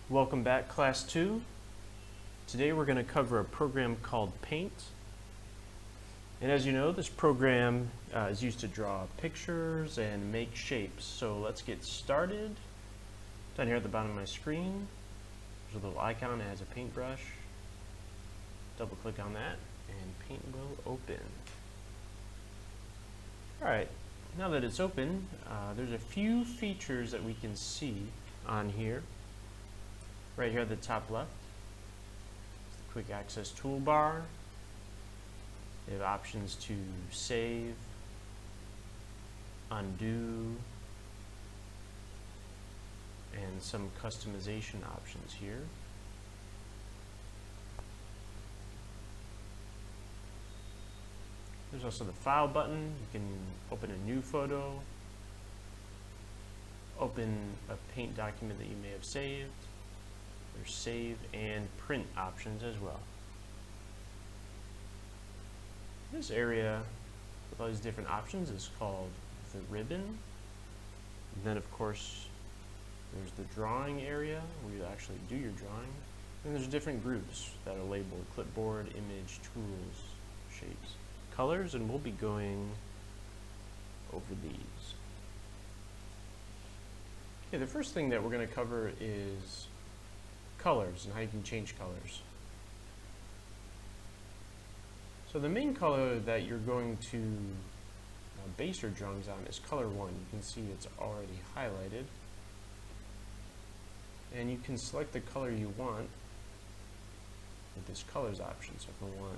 Welcome back, Class 2. Today we're going to cover a program called Paint. And as you know, this program is used to draw pictures and make shapes. So let's get started. Down here at the bottom of my screen, there's a little icon that has a paintbrush. Double click on that and Paint will open. Alright, now that it's open, there's a few features that we can see on here. Right here at the top left, the quick access toolbar. They have options to save, undo, and some customization options here. There's also the file button. You can open a new photo, open a paint document that you may have saved. There's save and print options as well. This area with all these different options is called the ribbon. And then of course there's the drawing area where you actually do your drawing. And there's different groups that are labeled clipboard, image, tools, shapes, colors, and we'll be going over these. Okay, the first thing that we're going to cover is colors and how you can change colors. So the main color that you're going to base your drawings on is color 1. You can see it's already highlighted. And you can select the color you want with this colors option. So if I want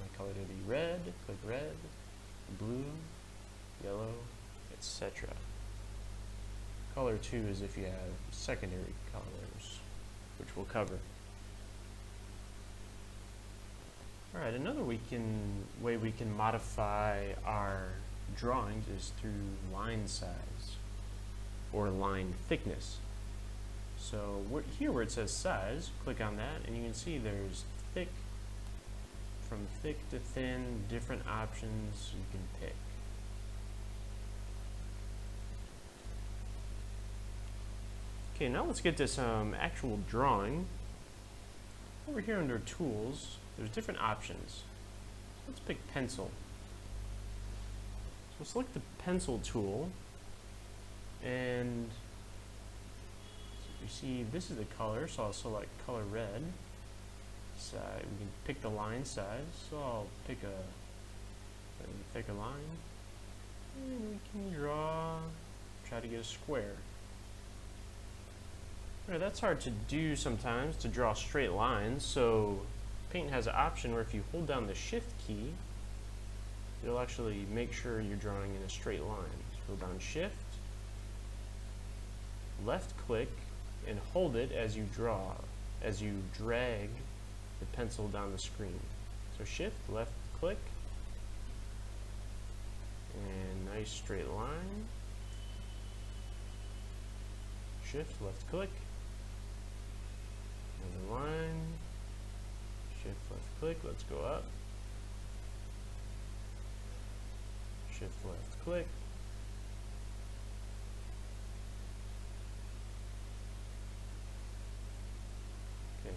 my color to be red, click red, blue, yellow, etc. Color 2 is if you have secondary colors, which we'll cover. Alright, another way we can modify our drawings is through line size or line thickness. So here where it says size, click on that and you can see there's thick, from thick to thin, different options you can pick. Okay, now let's get to some actual drawing. Over here under Tools, there's different options. Let's pick Pencil. So select the Pencil tool, and you see this is the color, so I'll select color red. So we can pick the line size, so I'll pick a thicker line, and we can try to get a square. That's hard to do sometimes, to draw straight lines, so Paint has an option where if you hold down the Shift key, it'll actually make sure you're drawing in a straight line. So hold down Shift, left click, and hold it as you drag the pencil down the screen. So Shift, left click, and nice straight line. Shift, left click, another line, shift, left click, let's go up, shift, left click, okay,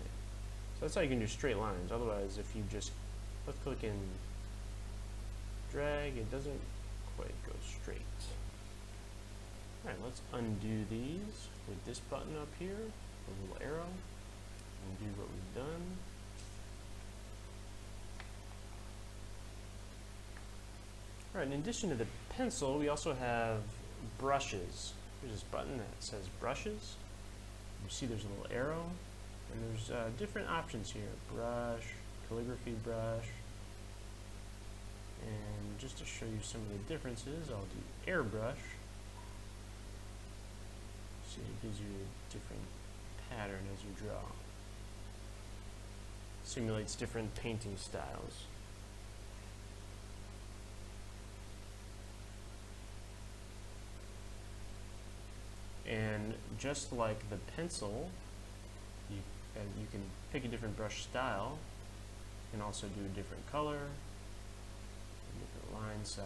so that's how you can do straight lines. Otherwise, if you just left click and drag, it doesn't quite go straight. Alright, let's undo these with this button up here, the little arrow, undo what we've done. Alright, in addition to the pencil, we also have brushes. There's this button that says brushes. You see there's a little arrow, and there's different options here. Brush, calligraphy brush, and just to show you some of the differences, I'll do airbrush. See, it gives you a different pattern as you draw. Simulates different painting styles. And just like the pencil, you can pick a different brush style. You can also do a different color, a different line size.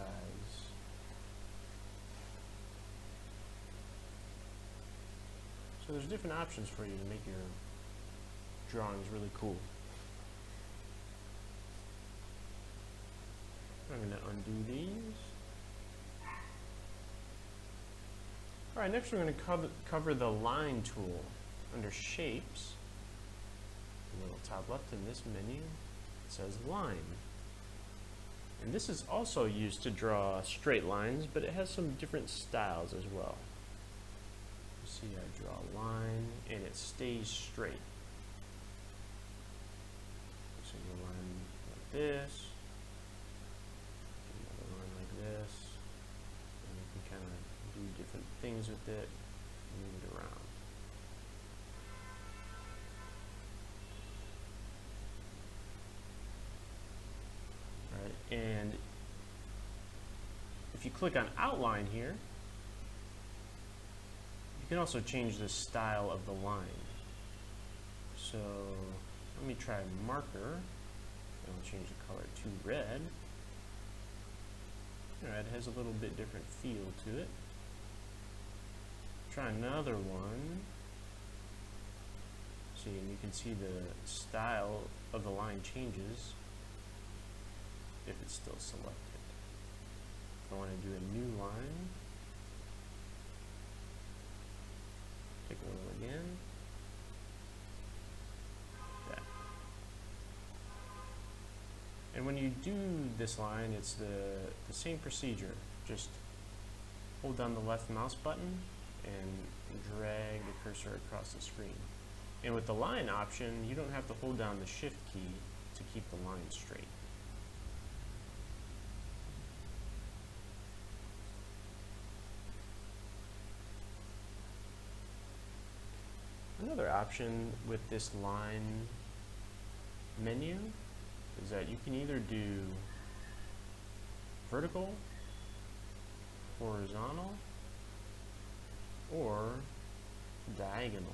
So there's different options for you to make your drawings really cool. I'm going to undo these. Alright, next we're going to cover the line tool under shapes. In the little top left in this menu, it says line. And this is also used to draw straight lines, but it has some different styles as well. You see I draw a line and it stays straight. So you line like this, another line like this, and you can kind of do different things with it, move it around. And if you click on outline here, you can also change the style of the line. So let me try marker. I'll change the color to red. Red has a little bit different feel to it. Try another one. See, and you can see the style of the line changes if it's still selected. If I want to do a new line, pick a little again. That. And when you do this line, it's the same procedure. Just hold down the left mouse button and drag the cursor across the screen. And with the line option, you don't have to hold down the shift key to keep the line straight. Another option with this line menu is that you can either do vertical, horizontal, or diagonal.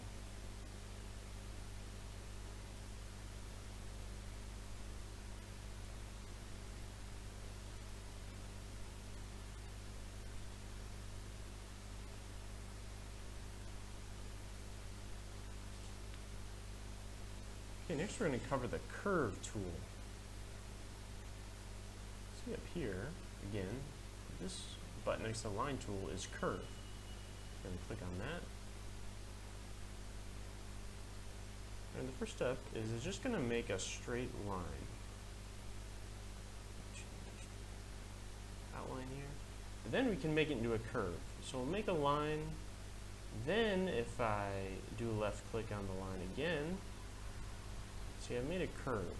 Okay, next we're going to cover the curve tool. See up here, again, this button next to the line tool is curve. Going to click on that. And the first step is it's just going to make a straight line. Outline here. And then we can make it into a curve. So we'll make a line. Then if I do a left click on the line again, see, I've made a curve.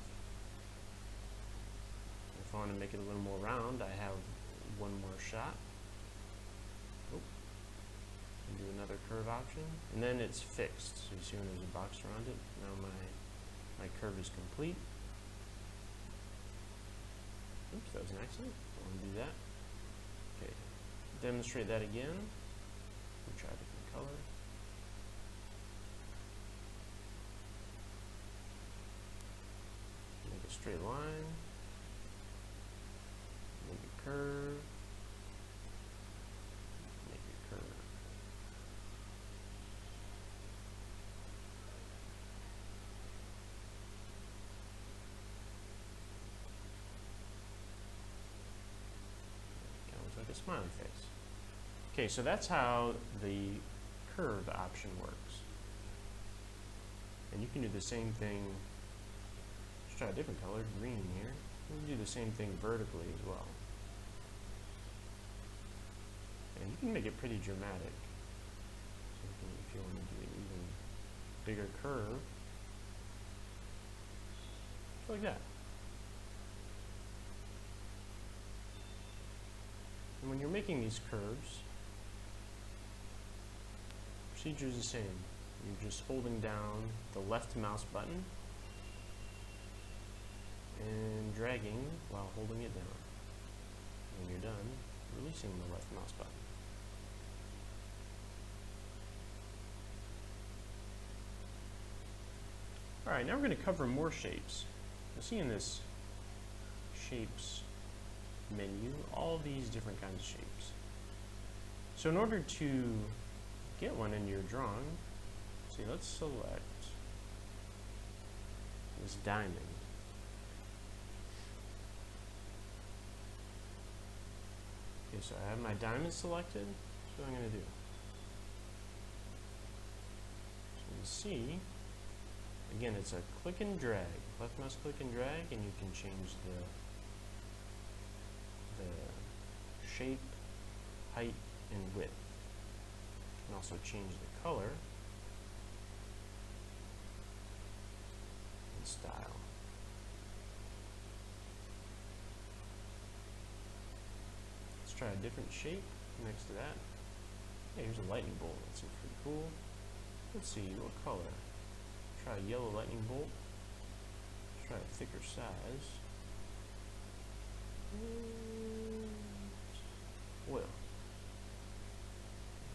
If I want to make it a little more round, I have one more shot. Oh. And do another curve option. And then it's fixed. So you see when there's a box around it. Now my curve is complete. Oops, that was an accident. I want to do that. Okay. Demonstrate that again. We'll try a different color. Make a straight line. Make a curve. Make a curve. Kind of looks like a smiley face. Okay, so that's how the curve option works. And you can do the same thing. Let's try a different color, green here. You can do the same thing vertically as well. And you can make it pretty dramatic. So if you want to do an even bigger curve, just like that. And when you're making these curves, procedure is the same. You're just holding down the left mouse button and dragging while holding it down. When you're done, releasing the left mouse button. Alright, now we're going to cover more shapes. You'll see in this shapes menu all these different kinds of shapes. So in order to get one in your drawing, see, let's select this diamond. Okay, so I have my diamond selected. That's what I'm going to do. So you can see, again, it's a click and drag. Left mouse click and drag, and you can change the shape, height, and width. You can also change the color and style. Let's try a different shape next to that. Hey, here's a lightning bolt. That seems pretty cool. Let's see, what color? Try a yellow lightning bolt. Let's try a thicker size. Oil.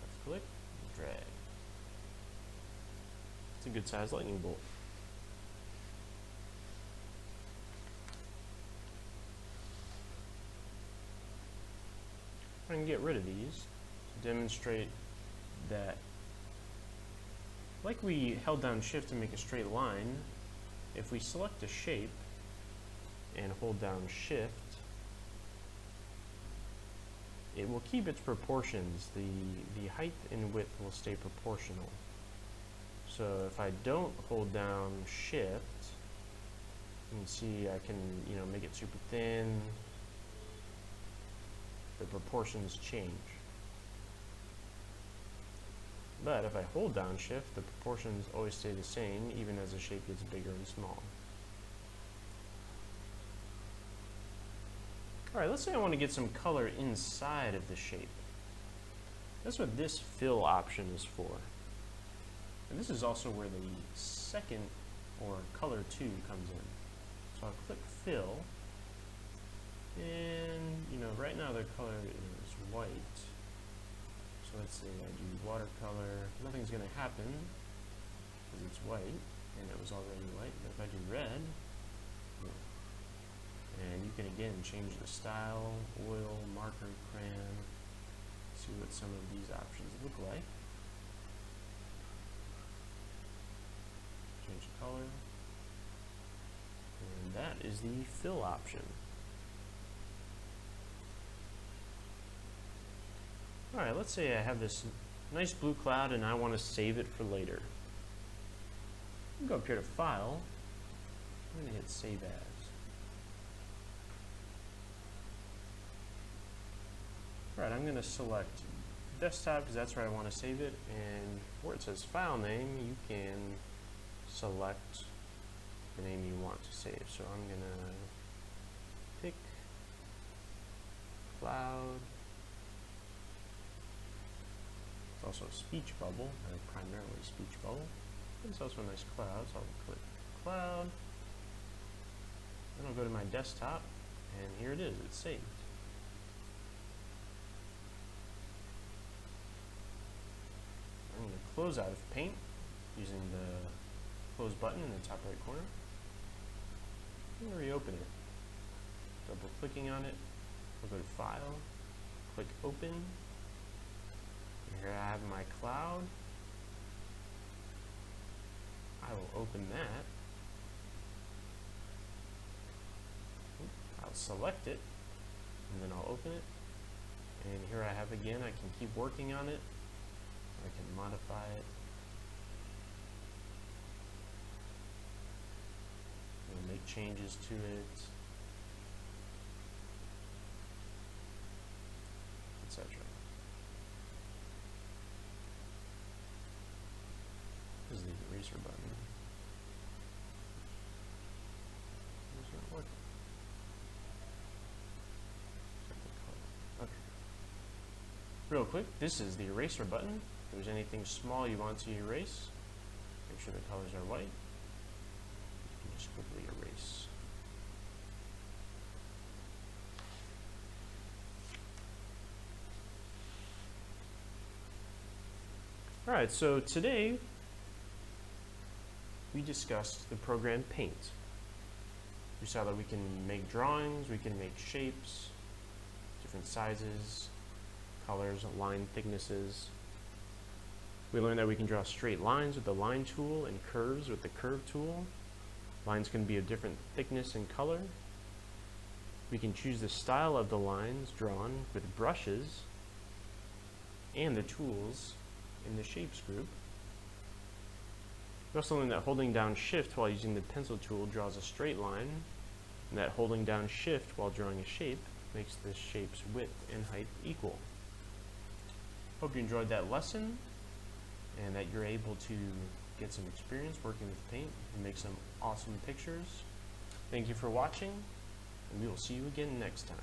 Left click, drag. It's a good size lightning bolt. I can get rid of these to demonstrate that, like we held down shift to make a straight line, if we select a shape and hold down shift, it will keep its proportions. The height and width will stay proportional. So if I don't hold down shift, you can see I can, make it super thin. The proportions change. But if I hold down shift, the proportions always stay the same, even as the shape gets bigger and small. Alright, let's say I want to get some color inside of the shape. That's what this fill option is for. And this is also where the second, or color 2, comes in. So I'll click fill, and right now the color is white. So let's say I do watercolor, nothing's going to happen because it's white and it was already white. But if I do red, and you can again change the style, oil, marker, crayon, see what some of these options look like. Change the color, and that is the fill option. Alright, let's say I have this nice blue cloud and I want to save it for later. I'm going to go up here to File. I'm going to hit Save As. Alright, I'm going to select Desktop because that's where I want to save it, and where it says File Name, you can select the name you want to save. So I'm going to pick Cloud. Also a speech bubble, primarily speech bubble. It's also a nice cloud, so I'll click cloud. Then I'll go to my desktop, and here it is, it's saved. I'm going to close out of Paint using the close button in the top right corner. I'm going to reopen it. Double clicking on it, I'll go to File, click Open. Here I have my cloud. I will open that. I'll select it, and then I'll open it. And here I have again, I can keep working on it. I can modify it. I'll make changes to it, etc. This is the eraser button. It's not working. Check the color. Okay. Real quick, this is the eraser button. If there's anything small you want to erase, make sure the colors are white. You can just quickly erase. Alright, so today we discussed the program Paint. We saw that we can make drawings, we can make shapes, different sizes, colors, line thicknesses. We learned that we can draw straight lines with the line tool and curves with the curve tool. Lines can be of different thickness and color. We can choose the style of the lines drawn with brushes and the tools in the shapes group. We also learned that holding down shift while using the pencil tool draws a straight line, and that holding down shift while drawing a shape makes the shape's width and height equal. Hope you enjoyed that lesson and that you're able to get some experience working with paint and make some awesome pictures. Thank you for watching, and we will see you again next time.